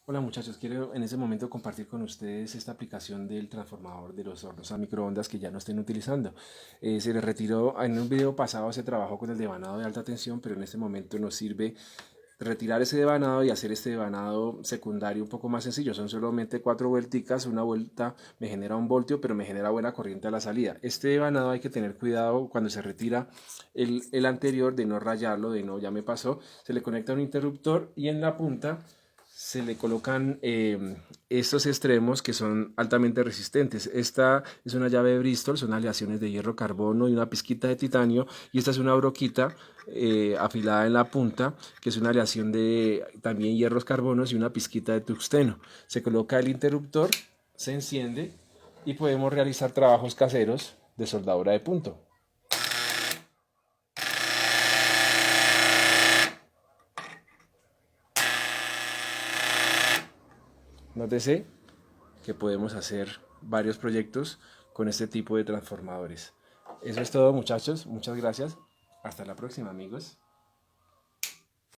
Hola muchachos, quiero en ese momento compartir con ustedes esta aplicación del transformador de los hornos a microondas que ya no estén utilizando. Se les retiró, en un video pasado se trabajó con el devanado de alta tensión, pero en este momento nos sirve retirar ese devanado y hacer este devanado secundario un poco más sencillo. Son solamente 4 vuelticas, una vuelta me genera 1 voltio, pero me genera buena corriente a la salida. Este devanado hay que tener cuidado cuando se retira el anterior de no rayarlo, de no, ya me pasó. Se le conecta un interruptor y en la punta se le colocan estos extremos que son altamente resistentes. Esta es una llave de Bristol, son aleaciones de hierro, carbono y una pizquita de titanio. Y esta es una broquita afilada en la punta, que es una aleación de también hierros, carbonos y una pizquita de tungsteno. Se coloca el interruptor, se enciende y podemos realizar trabajos caseros de soldadura de punto. Nótese que podemos hacer varios proyectos con este tipo de transformadores. Eso es todo, muchachos. Muchas gracias. Hasta la próxima, amigos.